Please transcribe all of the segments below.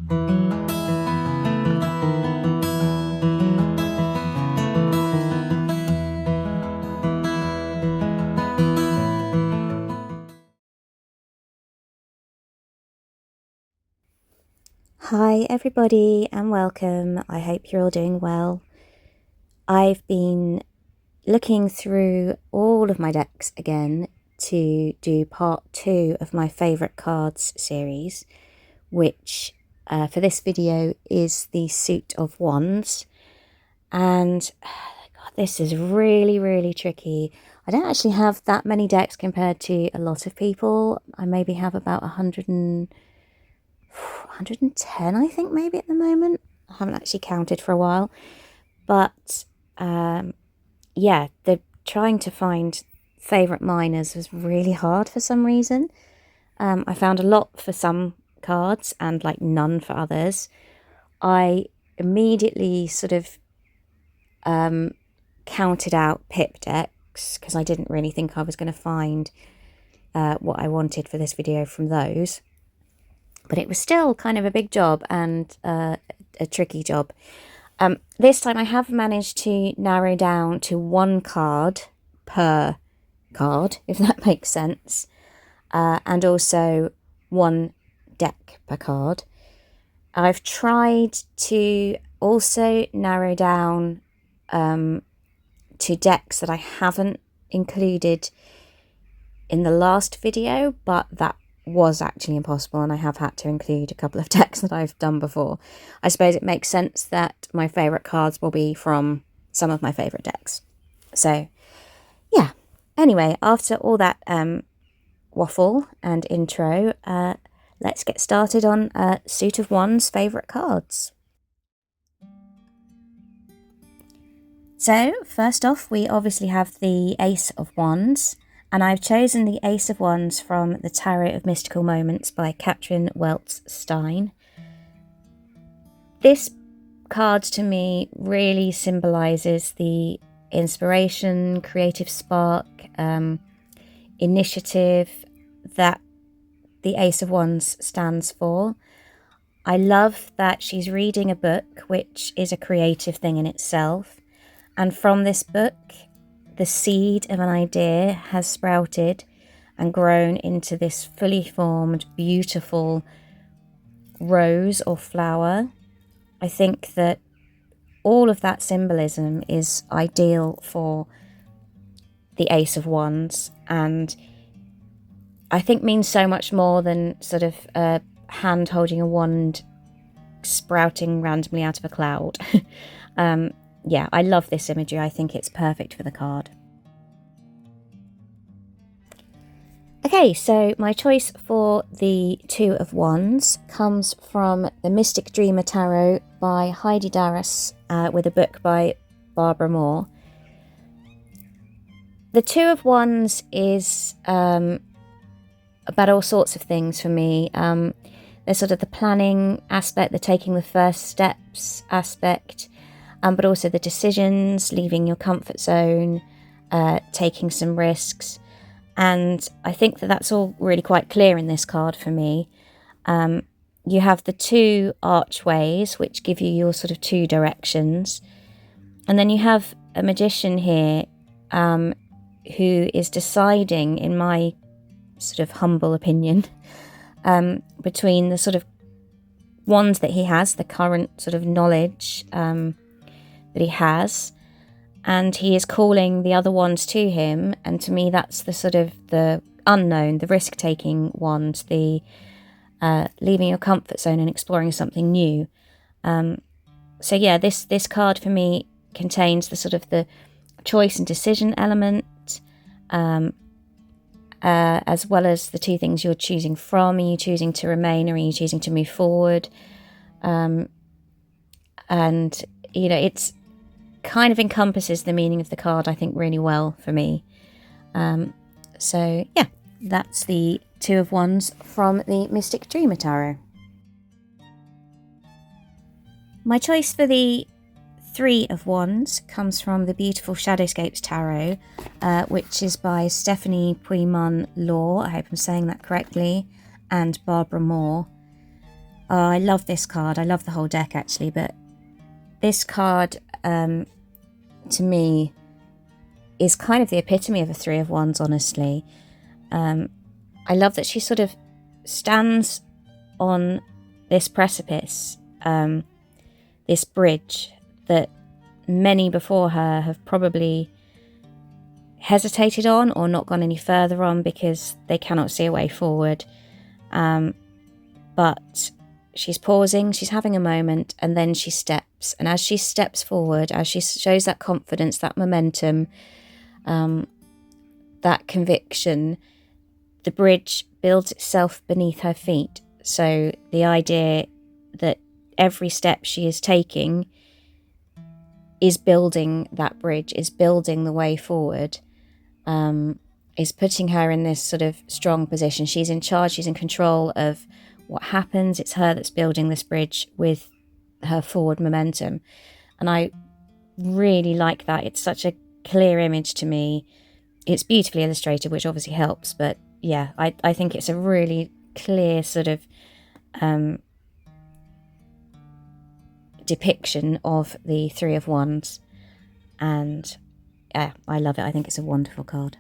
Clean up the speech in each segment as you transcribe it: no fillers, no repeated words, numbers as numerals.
Hi everybody and welcome. I hope you're all doing well. I've been looking through all of my decks again to do part 2 of my favourite cards series, which for this video is the Suit of Wands. And God, this is really tricky. I don't actually have that many decks compared to a lot of people. I maybe have about 110, I think, maybe at the moment. I haven't actually counted for a while. But yeah, trying to find favourite minors was really hard for some reason. I found a lot for some cards and like none for others. I immediately sort of counted out pip decks because I didn't really think I was going to find what I wanted for this video from those. But it was still kind of a big job and a tricky job. This time I have managed to narrow down to one card per card, if that makes sense, and also one deck per card. I've tried to also narrow down to decks that I haven't included in the last video, but that was actually impossible, and I have had to include a couple of decks that I've done before. I suppose it makes sense that my favourite cards will be from some of my favourite decks. So, yeah. Anyway, after all that waffle and intro, let's get started on Suit of Wands' favourite cards. So, first off, we obviously have the Ace of Wands. And I've chosen the Ace of Wands from the Tarot of Mystical Moments by Katrin Weltz Stein. This card to me really symbolises the inspiration, creative spark, initiative that the Ace of Wands stands for. I love that she's reading a book, which is a creative thing in itself. And from this book, the seed of an idea has sprouted and grown into this fully formed, beautiful rose or flower. I think that all of that symbolism is ideal for the Ace of Wands, and I think means so much more than sort of a hand holding a wand sprouting randomly out of a cloud. Yeah, I love this imagery. I think it's perfect for the card. Okay, so my choice for the Two of Wands comes from the Mystic Dreamer Tarot by Heidi Darras with a book by Barbara Moore. The Two of Wands is about all sorts of things for me. There's sort of the planning aspect, the taking the first steps aspect, but also the decisions, leaving your comfort zone, taking some risks. And I think that that's all really quite clear in this card for me. You have the two archways, which give you your sort of two directions. And then you have a magician here who is deciding, in my sort of humble opinion, between the sort of wands that he has, the current sort of knowledge that he has, and he is calling the other wands to him. And to me, that's the sort of the unknown, the risk-taking wands, the leaving your comfort zone and exploring something new. So yeah, this card for me contains the sort of the choice and decision element, as well as the two things you're choosing from. Are you choosing to remain, or are you choosing to move forward? And you know, it's kind of encompasses the meaning of the card, I think, really well for me. So yeah, that's the Two of Wands from the Mystic Dreamer Tarot. My choice for the Three of Wands comes from the beautiful Shadowscapes Tarot, which is by Stephanie Puiman Law, I hope I'm saying that correctly, and Barbara Moore. Oh, I love this card. I love the whole deck actually, but this card to me is kind of the epitome of a Three of Wands, honestly. I love that she sort of stands on this precipice, this bridge that many before her have probably hesitated on or not gone any further on because they cannot see a way forward. But she's pausing, she's having a moment, and then she steps. And as she steps forward, as she shows that confidence, that momentum, that conviction, the bridge builds itself beneath her feet. So the idea that every step she is taking is building that bridge, is building the way forward, is putting her in this sort of strong position. She's in charge, she's in control of what happens. It's her that's building this bridge with her forward momentum. And I really like that. It's such a clear image to me. It's beautifully illustrated, which obviously helps, but yeah, I think it's a really clear sort of depiction of the Three of Wands, and yeah, I love it. I think it's a wonderful card.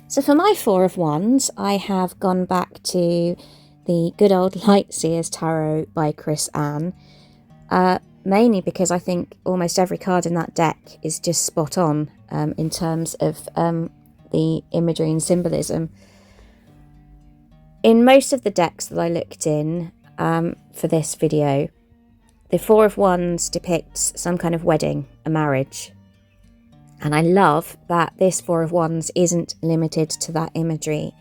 So for my Four of Wands, I have gone back to the good old Lightseers Tarot by Chris Anne, mainly because I think almost every card in that deck is just spot on in terms of the imagery and symbolism. In most of the decks that I looked in for this video, the Four of Wands depicts some kind of wedding, a marriage. And I love that this Four of Wands isn't limited to that imagery.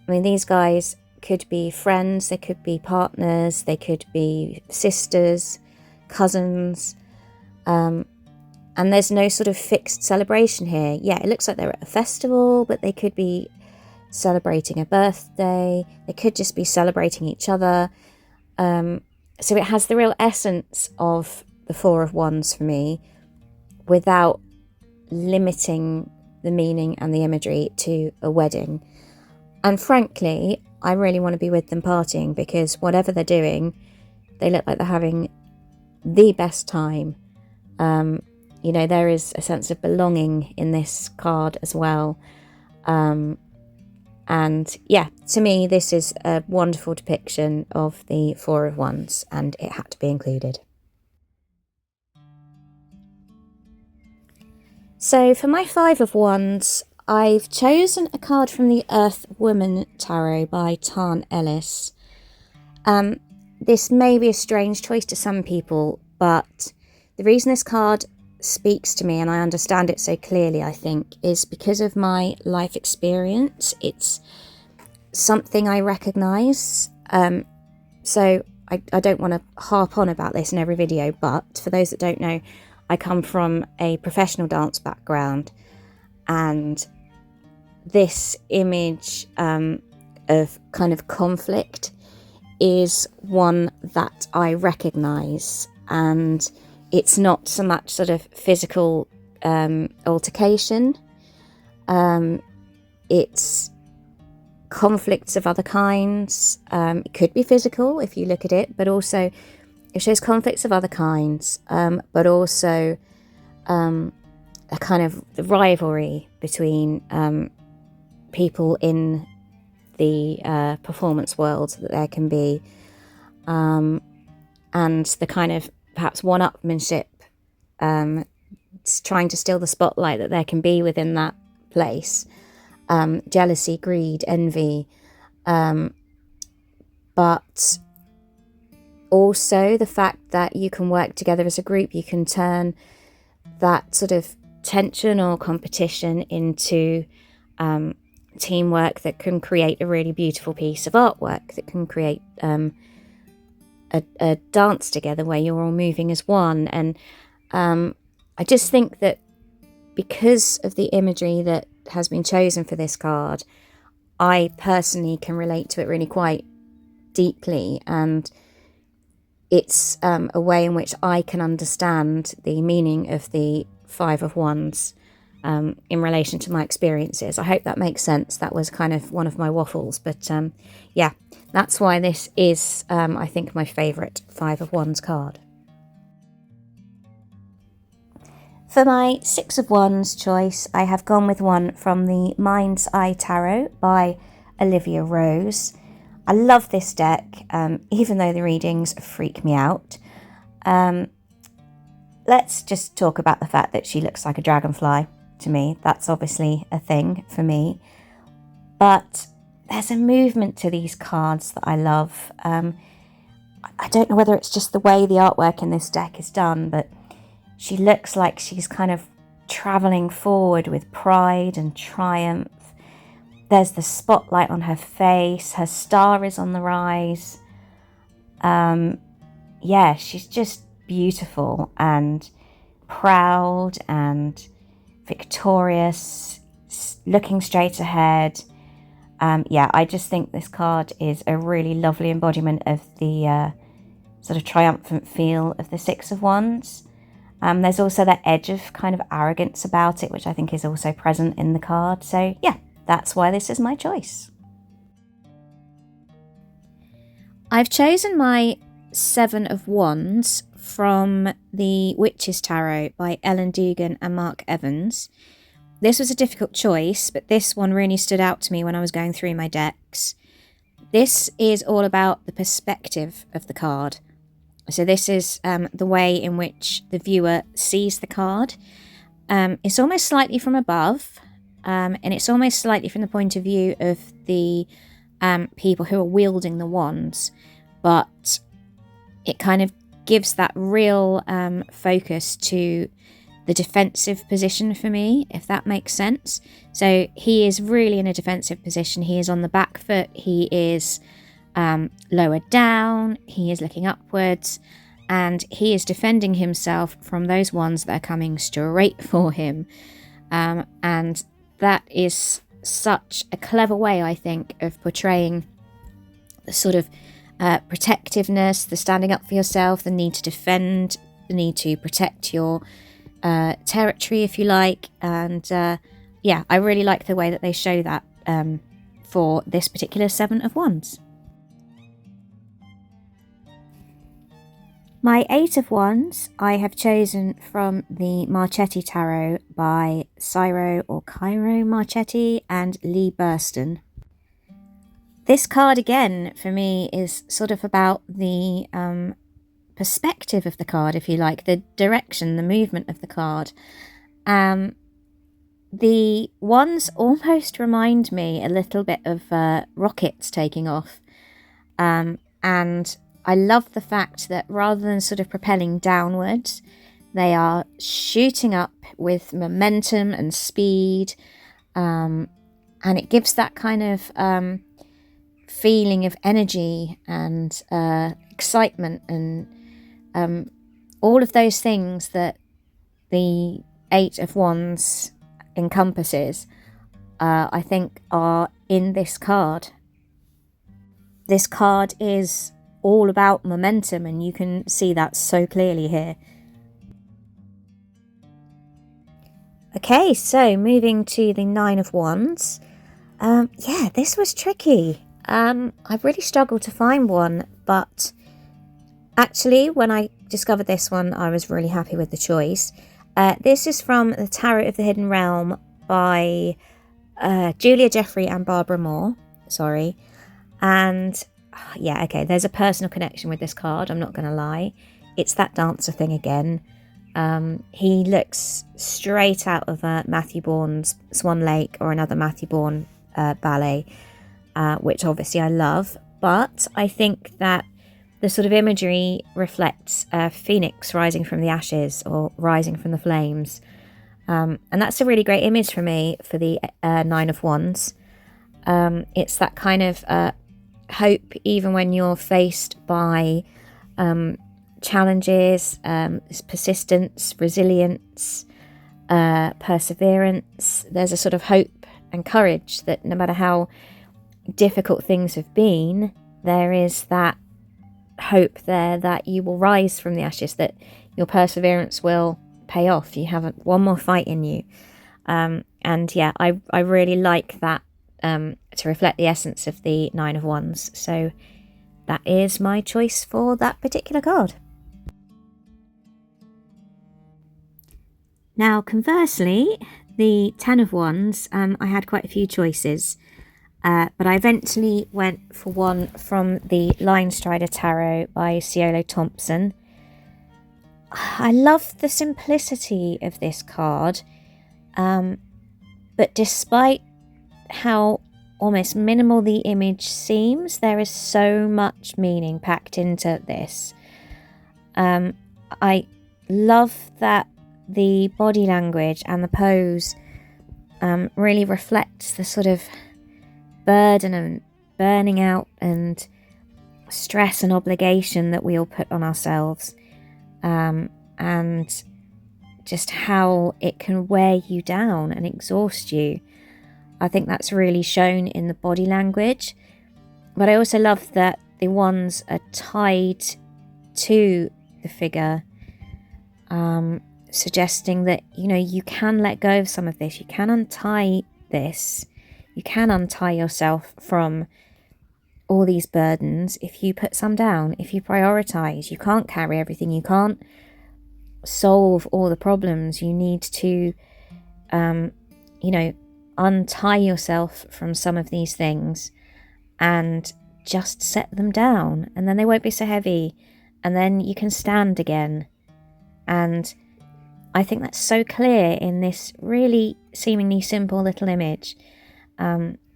I mean, these guys could be friends, they could be partners, they could be sisters, cousins, and there's no sort of fixed celebration here. Yeah, it looks like they're at a festival, but they could be celebrating a birthday, they could just be celebrating each other. So it has the real essence of the Four of Wands for me, without limiting the meaning and the imagery to a wedding. And frankly, I really want to be with them partying, because whatever they're doing, they look like they're having the best time. You know, there is a sense of belonging in this card as well. And yeah, to me, this is a wonderful depiction of the Four of Wands, and it had to be included. So for my Five of Wands, I've chosen a card from the Earth Woman Tarot by Tarn Ellis. This may be a strange choice to some people, but the reason this card speaks to me and I understand it so clearly, I think, is because of my life experience. It's something I recognise. So I don't want to harp on about this in every video, but for those that don't know, I come from a professional dance background, and this image of kind of conflict is one that I recognise, and it's not so much sort of physical altercation, it's conflicts of other kinds. It could be physical if you look at it, but also it shows conflicts of other kinds, but also a kind of rivalry between people in the performance world that there can be, and the kind of perhaps one-upmanship, trying to steal the spotlight that there can be within that place, jealousy, greed, envy, but also the fact that you can work together as a group. You can turn that sort of tension or competition into teamwork that can create a really beautiful piece of artwork, that can create a dance together where you're all moving as one. And I just think that because of the imagery that has been chosen for this card, I personally can relate to it really quite deeply, and it's a way in which I can understand the meaning of the Five of Wands in relation to my experiences. I hope that makes sense. That was kind of one of my waffles, but yeah, that's why this is, I think, my favourite Five of Wands card. For my Six of Wands choice, I have gone with one from the Mind's Eye Tarot by Olivia Rose. I love this deck, even though the readings freak me out. Let's just talk about the fact that she looks like a dragonfly to me. That's obviously a thing for me. But there's a movement to these cards that I love. I don't know whether it's just the way the artwork in this deck is done, but she looks like she's kind of travelling forward with pride and triumph. There's the spotlight on her face. Her star is on the rise. Yeah, she's just beautiful and proud and victorious, looking straight ahead. Yeah, I just think this card is a really lovely embodiment of the sort of triumphant feel of the Six of Wands. There's also that edge of kind of arrogance about it, which I think is also present in the card. So yeah, that's why this is my choice. I've chosen my Seven of Wands from the Witch's Tarot by Ellen Dugan and Mark Evans. This was a difficult choice, but this one really stood out to me when I was going through my decks. This is all about the perspective of the card. So this is the way in which the viewer sees the card. It's almost slightly from above, and it's almost slightly from the point of view of the people who are wielding the wands, but it kind of gives that real focus to the defensive position for me, if that makes sense. So he is really in a defensive position. He is on the back foot. He is lower down. He is looking upwards, and he is defending himself from those ones that are coming straight for him. And that is such a clever way, I think, of portraying the sort of protectiveness, the standing up for yourself, the need to defend, the need to protect your territory, if you like. And yeah, I really like the way that they show that for this particular Seven of Wands. My Eight of Wands I have chosen from the Marchetti Tarot by Cairo Marchetti and Lee Burston. This card again for me is sort of about the perspective of the card, if you like, the direction, the movement of the card. The wands almost remind me a little bit of rockets taking off, and I love the fact that rather than sort of propelling downwards, they are shooting up with momentum and speed, and it gives that kind of feeling of energy and excitement and all of those things that the Eight of Wands encompasses, I think are in this card. This card is all about momentum, and you can see that so clearly here. Okay, so moving to the Nine of Wands. Yeah, this was tricky. I've really struggled to find one, but actually when I discovered this one, I was really happy with the choice. This is from the Tarot of the Hidden Realm by Julia Jeffrey and Barbara Moore. Sorry. And yeah, okay, there's a personal connection with this card, I'm not going to lie. It's that dancer thing again. He looks straight out of Matthew Bourne's Swan Lake or another Matthew Bourne ballet, which obviously I love. But I think that the sort of imagery reflects a phoenix rising from the ashes or rising from the flames. And that's a really great image for me for the Nine of Wands. It's that kind of hope even when you're faced by challenges, persistence, resilience, perseverance. There's a sort of hope and courage that no matter how difficult things have been, there is that hope there that you will rise from the ashes, that your perseverance will pay off. You have one more fight in you. And yeah, I really like that to reflect the essence of the Nine of Wands. So that is my choice for that particular card. Now, conversely, the Ten of Wands, I had quite a few choices, but I eventually went for one from the Line Strider Tarot by Ciolo Thompson. I love the simplicity of this card, but despite how almost minimal the image seems, there is so much meaning packed into this. I love that the body language and the pose really reflects the sort of burden and burning out and stress and obligation that we all put on ourselves, and just how it can wear you down and exhaust you. I think that's really shown in the body language, but I also love that the wands are tied to the figure, suggesting that, you know, you can let go of some of this, you can untie this, you can untie yourself from all these burdens if you put some down, if you prioritize. You can't carry everything, you can't solve all the problems. You need to untie yourself from some of these things and just set them down, and then they won't be so heavy, and then you can stand again. And I think that's so clear in this really seemingly simple little image.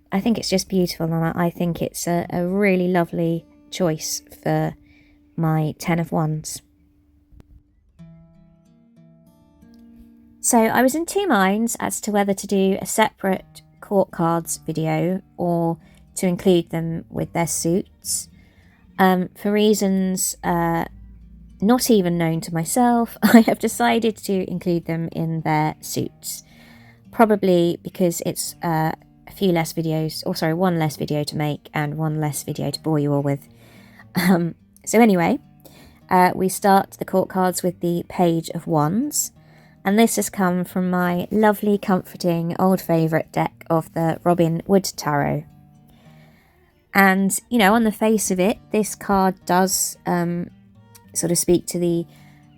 I think it's just beautiful, and I think it's a really lovely choice for my Ten of Wands. So I was in two minds as to whether to do a separate court cards video or to include them with their suits. For reasons not even known to myself, I have decided to include them in their suits. Probably because it's one less video to make and one less video to bore you all with. So anyway, we start the court cards with the Page of Wands. And this has come from my lovely, comforting, old favourite deck of the Robin Wood Tarot. And, you know, on the face of it, this card does sort of speak to the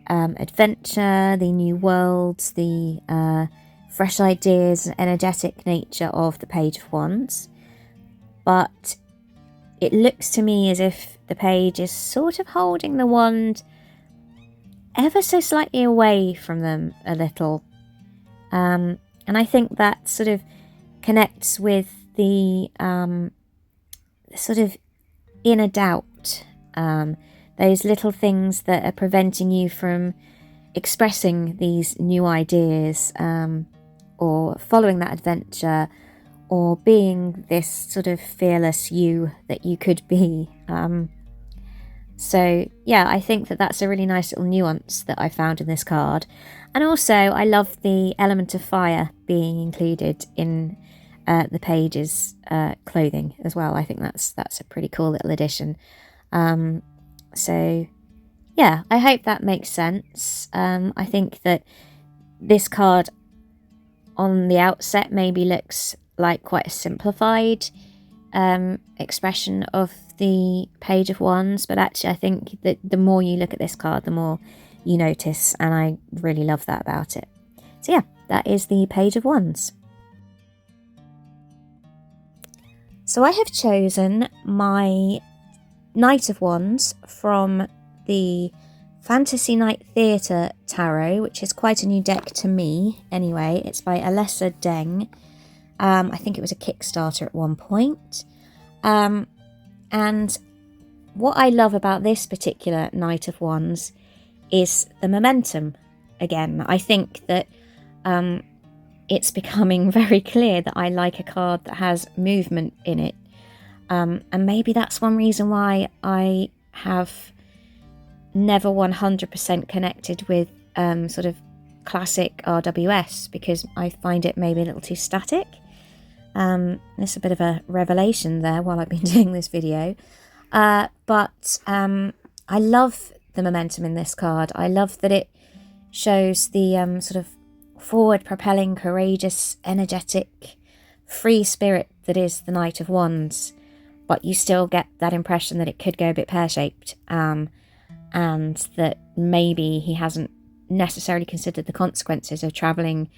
adventure, the new worlds, the fresh ideas and energetic nature of the Page of Wands. But it looks to me as if the page is sort of holding the wand ever so slightly away from them a little. And I think that sort of connects with the sort of inner doubt, those little things that are preventing you from expressing these new ideas, or following that adventure, or being this sort of fearless you that you could be. So yeah, I think that that's a really nice little nuance that I found in this card. And also I love the element of fire being included in the page's clothing as well. I think that's a pretty cool little addition. So yeah, I hope that makes sense. I think that this card on the outset maybe looks like quite a simplified expression of the Page of Wands, but actually I think that the more you look at this card, the more you notice, and I really love that about it. So yeah, that is the Page of Wands. So I have chosen my Knight of Wands from the Fantasy Night Theatre Tarot, which is quite a new deck to me anyway. It's by Alessa Deng. I think it was a Kickstarter at one point. And what I love about this particular Knight of Wands is the momentum. Again, I think that it's becoming very clear that I like a card that has movement in it. And maybe that's one reason why I have never 100% connected with sort of classic RWS, because I find it maybe a little too static. It's a bit of a revelation there while I've been doing this video. But I love the momentum in this card. I love that it shows the sort of forward propelling, courageous, energetic, free spirit that is the Knight of Wands, but you still get that impression that it could go a bit pear-shaped, and that maybe he hasn't necessarily considered the consequences of travelling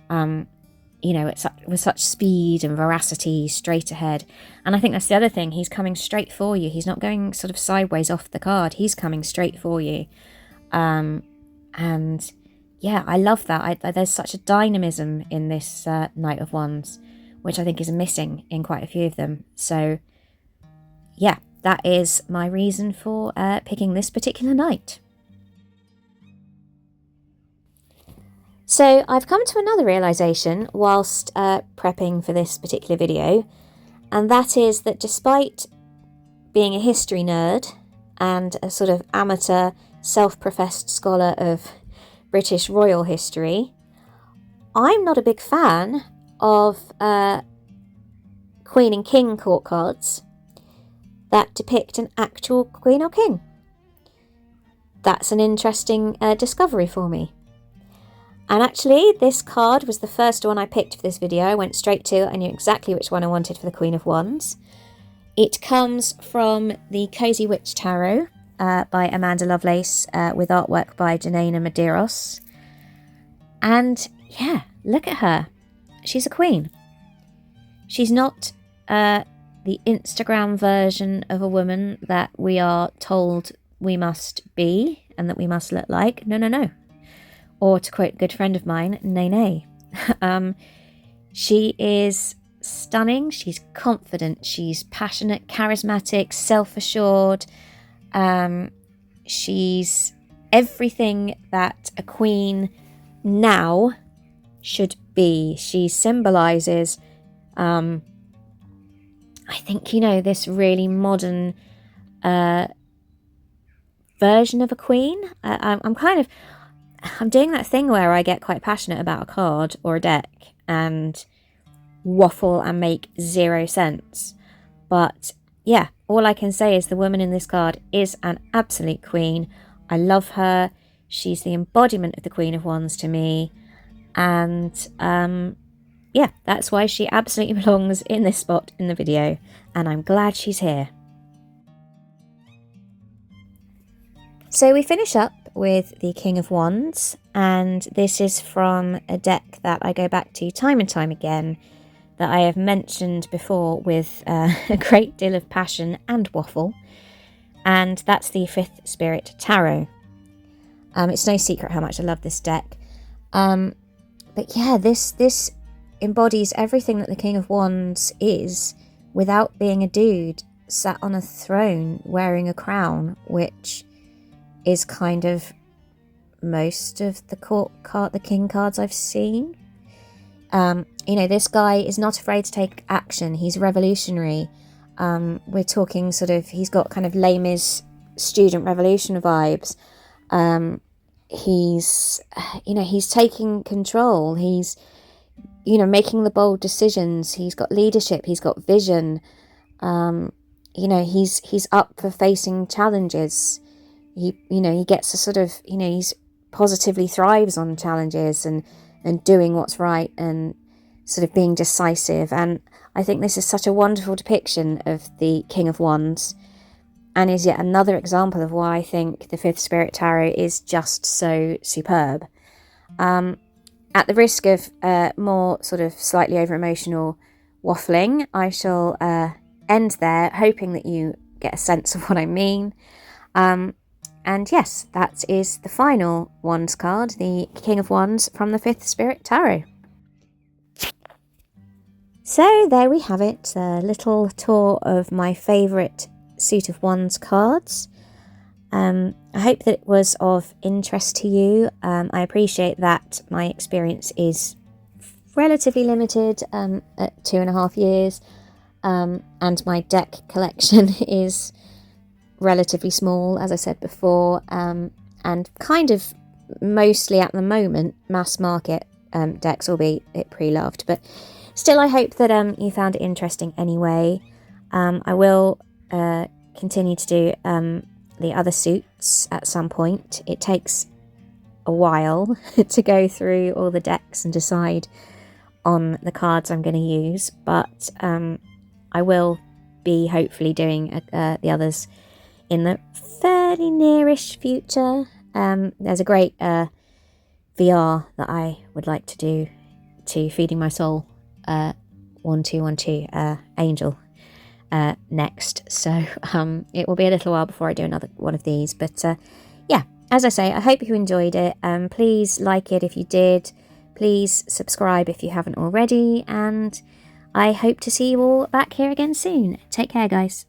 with such speed and veracity straight ahead. And I think that's the other thing, he's coming straight for you. He's not going sort of sideways off the card, he's coming straight for you. And yeah, I love that. There's such a dynamism in this Knight of Wands, which I think is missing in quite a few of them. So yeah, that is my reason for picking this particular knight. So I've come to another realisation whilst prepping for this particular video, and that is that despite being a history nerd and a sort of amateur self-professed scholar of British royal history, I'm not a big fan of Queen and King court cards that depict an actual Queen or King. That's an interesting discovery for me. And actually, this card was the first one I picked for this video. I went straight to it. I knew exactly which one I wanted for the Queen of Wands. It comes from the Cozy Witch Tarot by Amanda Lovelace with artwork by Janaina Medeiros. And yeah, look at her. She's a queen. She's not the Instagram version of a woman that we are told we must be and that we must look like. No. Or to quote a good friend of mine, nay. She is stunning, she's confident, she's passionate, charismatic, self-assured. She's everything that a queen now should be. She symbolises, I think, this really modern version of a queen. I'm doing that thing where I get quite passionate about a card or a deck and waffle and make zero sense. But yeah, all I can say is the woman in this card is an absolute queen. I love her. She's the embodiment of the Queen of Wands to me. And yeah, that's why she absolutely belongs in this spot in the video. And I'm glad she's here. So we finish up with the King of Wands, and this is from a deck that I go back to time and time again, that I have mentioned before with a great deal of passion and waffle, and that's the Fifth Spirit Tarot. It's no secret how much I love this deck, but yeah, this embodies everything that the King of Wands is without being a dude sat on a throne wearing a crown, which is kind of most of the king cards I've seen. This guy is not afraid to take action. He's revolutionary. We're talking sort of, he's got kind of Les Mis student revolution vibes. He's taking control. He's, making the bold decisions. He's got leadership. He's got vision. He's up for facing challenges. He gets a sort of, he's positively thrives on challenges and doing what's right and sort of being decisive. And I think this is such a wonderful depiction of the King of Wands, and is yet another example of why I think the Fifth Spirit Tarot is just so superb. At the risk of more sort of slightly over-emotional waffling, I shall end there, hoping that you get a sense of what I mean. And yes, that is the final Wands card, the King of Wands from the Fifth Spirit Tarot. So there we have it, a little tour of my favourite suit of Wands cards. I hope that it was of interest to you. I appreciate that my experience is relatively limited at 2.5 years, and my deck collection is relatively small, as I said before, and kind of mostly at the moment mass market decks, albeit it pre-loved, but still I hope that you found it interesting anyway. I will continue to do the other suits at some point. It takes a while to go through all the decks and decide on the cards I'm going to use, but I will be hopefully doing the others in the fairly nearish future. There's a great VR that I would like to do to Feeding My Soul 1212 Angel next, so it will be a little while before I do another one of these, but yeah, as I say, I hope you enjoyed it. Please like it if you did, please subscribe if you haven't already, and I hope to see you all back here again soon. Take care, guys.